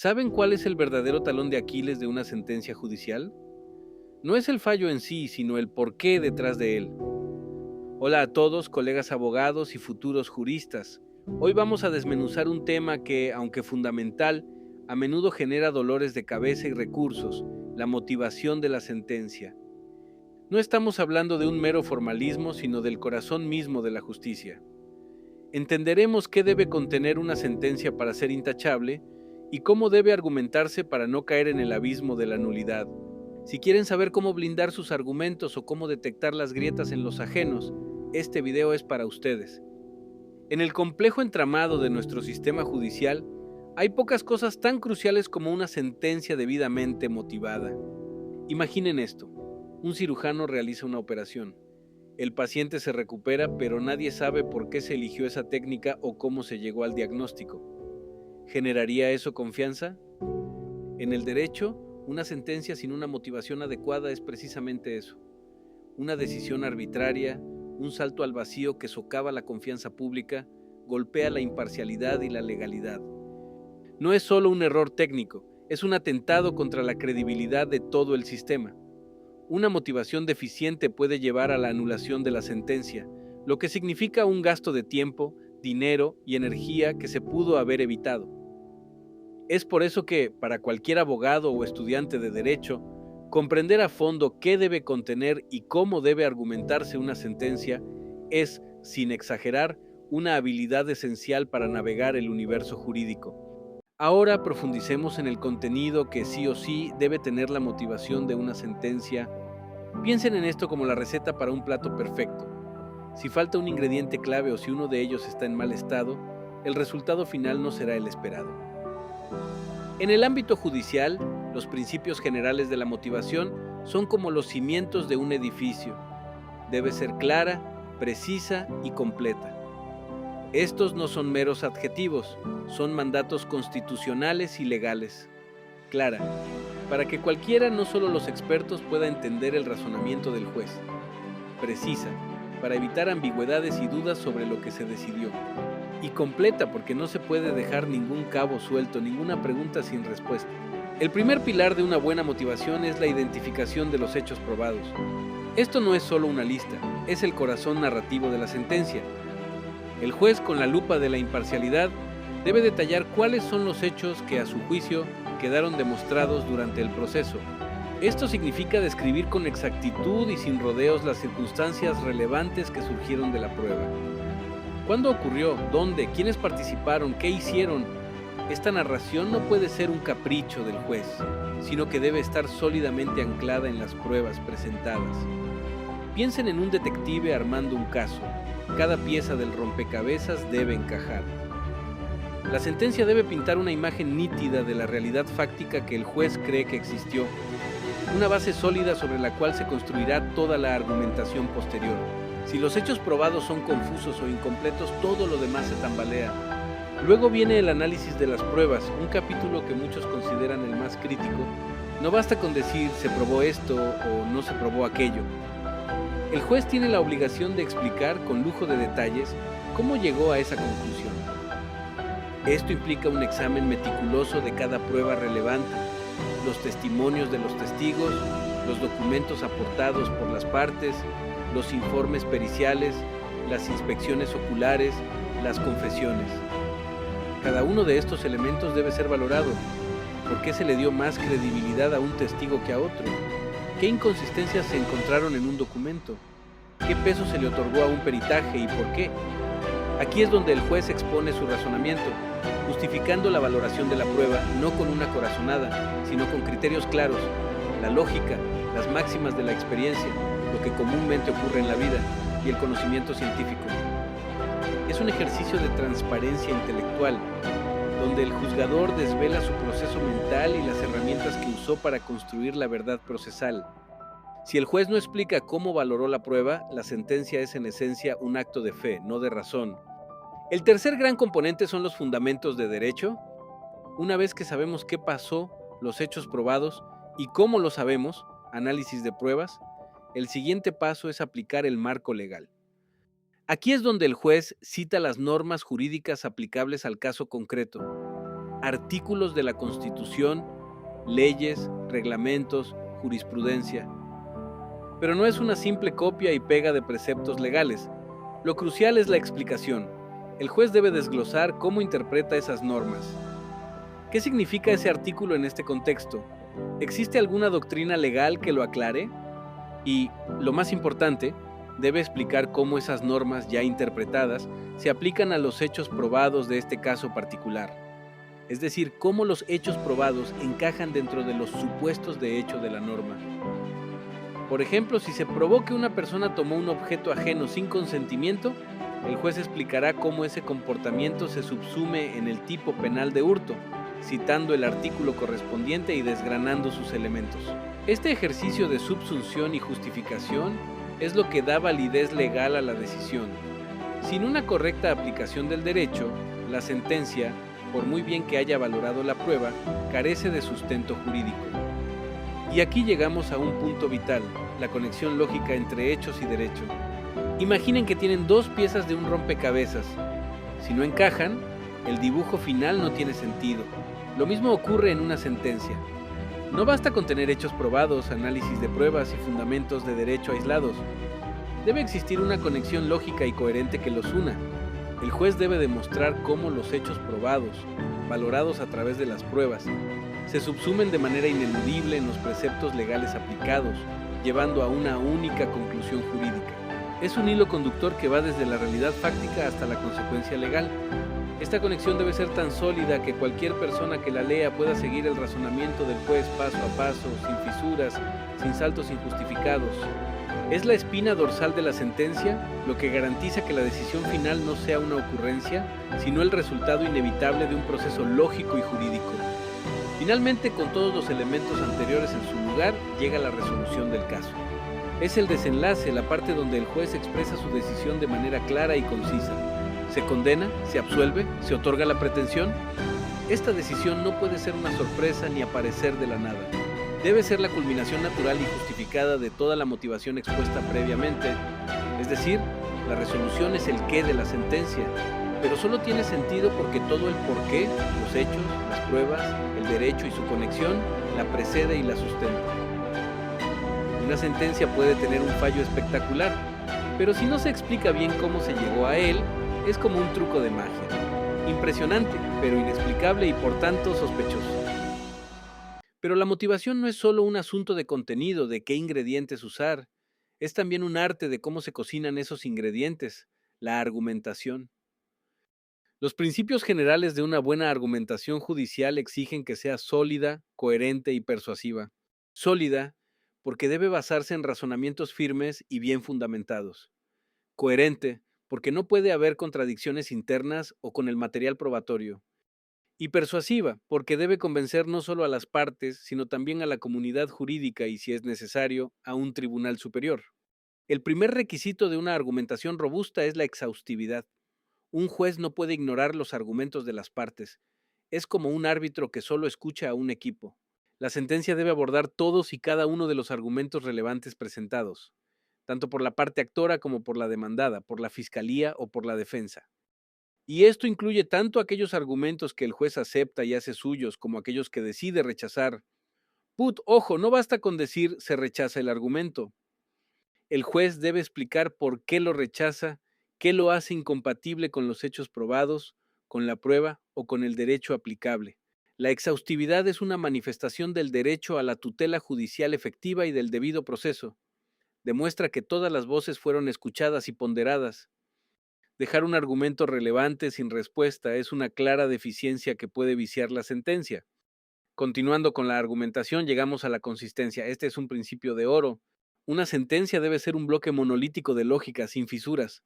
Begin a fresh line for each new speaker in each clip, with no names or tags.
¿Saben cuál es el verdadero talón de Aquiles de una sentencia judicial? No es el fallo en sí, sino el porqué detrás de él. Hola a todos, colegas abogados y futuros juristas. Hoy vamos a desmenuzar un tema que, aunque fundamental, a menudo genera dolores de cabeza y recursos: la motivación de la sentencia. No estamos hablando de un mero formalismo, sino del corazón mismo de la justicia. Entenderemos qué debe contener una sentencia para ser intachable y cómo debe argumentarse para no caer en el abismo de la nulidad. Si quieren saber cómo blindar sus argumentos o cómo detectar las grietas en los ajenos, este video es para ustedes. En el complejo entramado de nuestro sistema judicial, hay pocas cosas tan cruciales como una sentencia debidamente motivada. Imaginen esto: un cirujano realiza una operación. El paciente se recupera, pero nadie sabe por qué se eligió esa técnica o cómo se llegó al diagnóstico. ¿Generaría eso confianza? En el derecho, una sentencia sin una motivación adecuada es precisamente eso: una decisión arbitraria, un salto al vacío que socava la confianza pública, golpea la imparcialidad y la legalidad. No es solo un error técnico, es un atentado contra la credibilidad de todo el sistema. Una motivación deficiente puede llevar a la anulación de la sentencia, lo que significa un gasto de tiempo, dinero y energía que se pudo haber evitado. Es por eso que, para cualquier abogado o estudiante de derecho, comprender a fondo qué debe contener y cómo debe argumentarse una sentencia es, sin exagerar, una habilidad esencial para navegar el universo jurídico. Ahora profundicemos en el contenido que sí o sí debe tener la motivación de una sentencia. Piensen en esto como la receta para un plato perfecto. Si falta un ingrediente clave o si uno de ellos está en mal estado, el resultado final no será el esperado. En el ámbito judicial, los principios generales de la motivación son como los cimientos de un edificio. Debe ser clara, precisa y completa. Estos no son meros adjetivos, son mandatos constitucionales y legales. Clara, para que cualquiera, no solo los expertos, pueda entender el razonamiento del juez. Precisa, para evitar ambigüedades y dudas sobre lo que se decidió. Y completa, porque no se puede dejar ningún cabo suelto, ninguna pregunta sin respuesta. El primer pilar de una buena motivación es la identificación de los hechos probados. Esto no es solo una lista, es el corazón narrativo de la sentencia. El juez, con la lupa de la imparcialidad, debe detallar cuáles son los hechos que, a su juicio, quedaron demostrados durante el proceso. Esto significa describir con exactitud y sin rodeos las circunstancias relevantes que surgieron de la prueba. ¿Cuándo ocurrió? ¿Dónde? ¿Quiénes participaron? ¿Qué hicieron? Esta narración no puede ser un capricho del juez, sino que debe estar sólidamente anclada en las pruebas presentadas. Piensen en un detective armando un caso. Cada pieza del rompecabezas debe encajar. La sentencia debe pintar una imagen nítida de la realidad fáctica que el juez cree que existió, una base sólida sobre la cual se construirá toda la argumentación posterior. Si los hechos probados son confusos o incompletos, todo lo demás se tambalea. Luego viene el análisis de las pruebas, un capítulo que muchos consideran el más crítico. No basta con decir se probó esto o no se probó aquello. El juez tiene la obligación de explicar con lujo de detalles cómo llegó a esa conclusión. Esto implica un examen meticuloso de cada prueba relevante, los testimonios de los testigos, los documentos aportados por las partes, los informes periciales, las inspecciones oculares, las confesiones. Cada uno de estos elementos debe ser valorado. ¿Por qué se le dio más credibilidad a un testigo que a otro? ¿Qué inconsistencias se encontraron en un documento? ¿Qué peso se le otorgó a un peritaje y por qué? Aquí es donde el juez expone su razonamiento, justificando la valoración de la prueba no con una corazonada, sino con criterios claros: la lógica, las máximas de la experiencia, lo que comúnmente ocurre en la vida, y el conocimiento científico. Es un ejercicio de transparencia intelectual, donde el juzgador desvela su proceso mental y las herramientas que usó para construir la verdad procesal. Si el juez no explica cómo valoró la prueba, la sentencia es en esencia un acto de fe, no de razón. El tercer gran componente son los fundamentos de derecho. Una vez que sabemos qué pasó, los hechos probados y cómo lo sabemos, análisis de pruebas, el siguiente paso es aplicar el marco legal. Aquí es donde el juez cita las normas jurídicas aplicables al caso concreto. artículos de la Constitución, leyes, reglamentos, jurisprudencia. Pero no es una simple copia y pega de preceptos legales. Lo crucial es la explicación. El juez debe desglosar cómo interpreta esas normas. ¿Qué significa ese artículo en este contexto? ¿Existe alguna doctrina legal que lo aclare? Y, lo más importante, debe explicar cómo esas normas ya interpretadas se aplican a los hechos probados de este caso particular. Es decir, cómo los hechos probados encajan dentro de los supuestos de hecho de la norma. Por ejemplo, si se probó que una persona tomó un objeto ajeno sin consentimiento, el juez explicará cómo ese comportamiento se subsume en el tipo penal de hurto, citando el artículo correspondiente y desgranando sus elementos. Este ejercicio de subsunción y justificación es lo que da validez legal a la decisión. Sin una correcta aplicación del derecho, la sentencia, por muy bien que haya valorado la prueba, carece de sustento jurídico. Y aquí llegamos a un punto vital, la conexión lógica entre hechos y derecho. Imaginen que tienen dos piezas de un rompecabezas. Si no encajan, el dibujo final no tiene sentido. Lo mismo ocurre en una sentencia. No basta con tener hechos probados, análisis de pruebas y fundamentos de derecho aislados. Debe existir una conexión lógica y coherente que los una. El juez debe demostrar cómo los hechos probados, valorados a través de las pruebas, se subsumen de manera ineludible en los preceptos legales aplicados, llevando a una única conclusión jurídica. Es un hilo conductor que va desde la realidad fáctica hasta la consecuencia legal. Esta conexión debe ser tan sólida que cualquier persona que la lea pueda seguir el razonamiento del juez paso a paso, sin fisuras, sin saltos injustificados. ¿Es la espina dorsal de la sentencia lo que garantiza que la decisión final no sea una ocurrencia, sino el resultado inevitable de un proceso lógico y jurídico? Finalmente, con todos los elementos anteriores en su lugar, llega la resolución del caso. Es el desenlace, la parte donde el juez expresa su decisión de manera clara y concisa. ¿Se condena? ¿Se absuelve? ¿Se otorga la pretensión? Esta decisión no puede ser una sorpresa ni aparecer de la nada. Debe ser la culminación natural y justificada de toda la motivación expuesta previamente. Es decir, la resolución es el qué de la sentencia, pero solo tiene sentido porque todo el porqué, los hechos, las pruebas, el derecho y su conexión, la precede y la sustenta. Una sentencia puede tener un fallo espectacular, pero si no se explica bien cómo se llegó a él, es como un truco de magia. Impresionante, pero inexplicable y por tanto sospechoso. Pero la motivación no es solo un asunto de contenido, de qué ingredientes usar, es también un arte de cómo se cocinan esos ingredientes, la argumentación. Los principios generales de una buena argumentación judicial exigen que sea sólida, coherente y persuasiva. Sólida, porque debe basarse en razonamientos firmes y bien fundamentados. Coherente, porque no puede haber contradicciones internas o con el material probatorio. Y persuasiva, porque debe convencer no solo a las partes, sino también a la comunidad jurídica y, si es necesario, a un tribunal superior. El primer requisito de una argumentación robusta es la exhaustividad. Un juez no puede ignorar los argumentos de las partes. Es como un árbitro que solo escucha a un equipo. La sentencia debe abordar todos y cada uno de los argumentos relevantes presentados, tanto por la parte actora como por la demandada, por la fiscalía o por la defensa. Y esto incluye tanto aquellos argumentos que el juez acepta y hace suyos como aquellos que decide rechazar. Ojo, no basta con decir se rechaza el argumento. El juez debe explicar por qué lo rechaza, qué lo hace incompatible con los hechos probados, con la prueba o con el derecho aplicable. La exhaustividad es una manifestación del derecho a la tutela judicial efectiva y del debido proceso. Demuestra que todas las voces fueron escuchadas y ponderadas. Dejar un argumento relevante sin respuesta es una clara deficiencia que puede viciar la sentencia. Continuando con la argumentación, llegamos a la consistencia. Este es un principio de oro. Una sentencia debe ser un bloque monolítico de lógica, sin fisuras.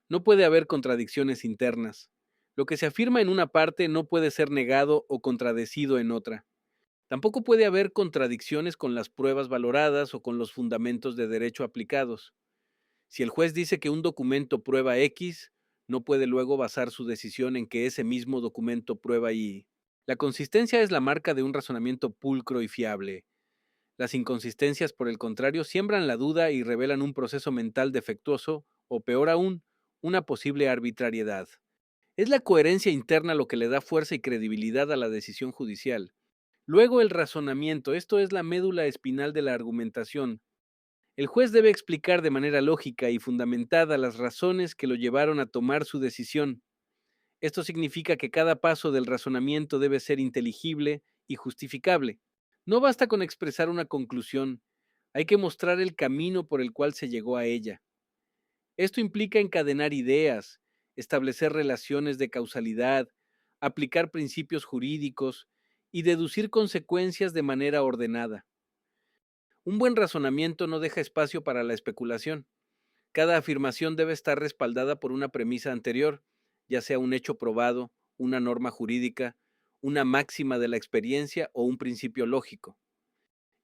No puede haber contradicciones internas. Lo que se afirma en una parte no puede ser negado o contradecido en otra. Tampoco puede haber contradicciones con las pruebas valoradas o con los fundamentos de derecho aplicados. Si el juez dice que un documento prueba X, no puede luego basar su decisión en que ese mismo documento prueba Y. La consistencia es la marca de un razonamiento pulcro y fiable. Las inconsistencias, por el contrario, siembran la duda y revelan un proceso mental defectuoso o, peor aún, una posible arbitrariedad. Es la coherencia interna lo que le da fuerza y credibilidad a la decisión judicial. Luego el razonamiento, esto es la médula espinal de la argumentación. El juez debe explicar de manera lógica y fundamentada las razones que lo llevaron a tomar su decisión. Esto significa que cada paso del razonamiento debe ser inteligible y justificable. No basta con expresar una conclusión, hay que mostrar el camino por el cual se llegó a ella. Esto implica encadenar ideas, establecer relaciones de causalidad, aplicar principios jurídicos y deducir consecuencias de manera ordenada. Un buen razonamiento no deja espacio para la especulación. Cada afirmación debe estar respaldada por una premisa anterior, ya sea un hecho probado, una norma jurídica, una máxima de la experiencia o un principio lógico.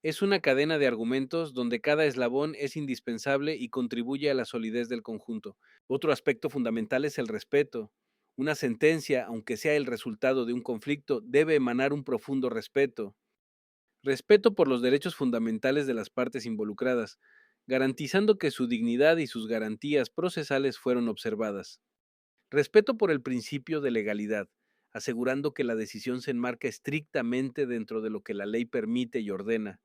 Es una cadena de argumentos donde cada eslabón es indispensable y contribuye a la solidez del conjunto. Otro aspecto fundamental es el respeto. Una sentencia, aunque sea el resultado de un conflicto, debe emanar un profundo respeto. Respeto por los derechos fundamentales de las partes involucradas, garantizando que su dignidad y sus garantías procesales fueron observadas. Respeto por el principio de legalidad, asegurando que la decisión se enmarca estrictamente dentro de lo que la ley permite y ordena.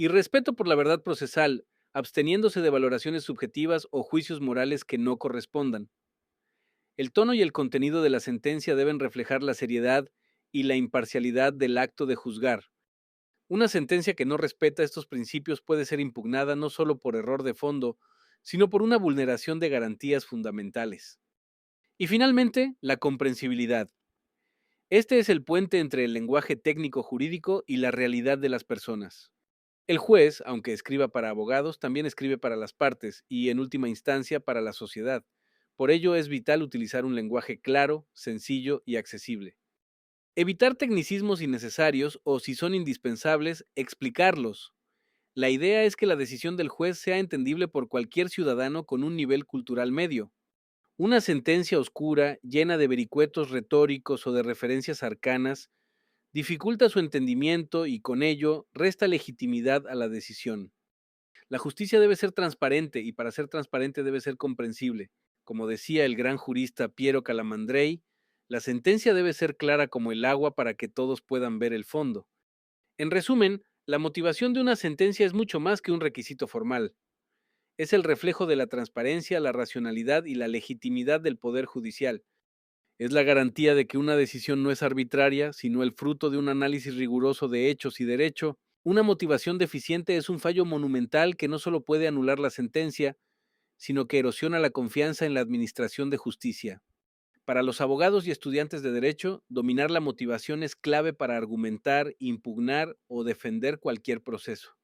Y respeto por la verdad procesal, absteniéndose de valoraciones subjetivas o juicios morales que no correspondan. El tono y el contenido de la sentencia deben reflejar la seriedad y la imparcialidad del acto de juzgar. Una sentencia que no respeta estos principios puede ser impugnada no solo por error de fondo, sino por una vulneración de garantías fundamentales. Y finalmente, la comprensibilidad. Este es el puente entre el lenguaje técnico jurídico y la realidad de las personas. El juez, aunque escriba para abogados, también escribe para las partes y, en última instancia, para la sociedad. Por ello es vital utilizar un lenguaje claro, sencillo y accesible. Evitar tecnicismos innecesarios o, si son indispensables, explicarlos. La idea es que la decisión del juez sea entendible por cualquier ciudadano con un nivel cultural medio. Una sentencia oscura, llena de vericuetos retóricos o de referencias arcanas, dificulta su entendimiento y con ello resta legitimidad a la decisión. La justicia debe ser transparente y para ser transparente debe ser comprensible. Como decía el gran jurista Piero Calamandrei, la sentencia debe ser clara como el agua para que todos puedan ver el fondo. En resumen, la motivación de una sentencia es mucho más que un requisito formal. Es el reflejo de la transparencia, la racionalidad y la legitimidad del Poder Judicial. Es la garantía de que una decisión no es arbitraria, sino el fruto de un análisis riguroso de hechos y derecho. Una motivación deficiente es un fallo monumental que no solo puede anular la sentencia, sino que erosiona la confianza en la administración de justicia. Para los abogados y estudiantes de derecho, dominar la motivación es clave para argumentar, impugnar o defender cualquier proceso.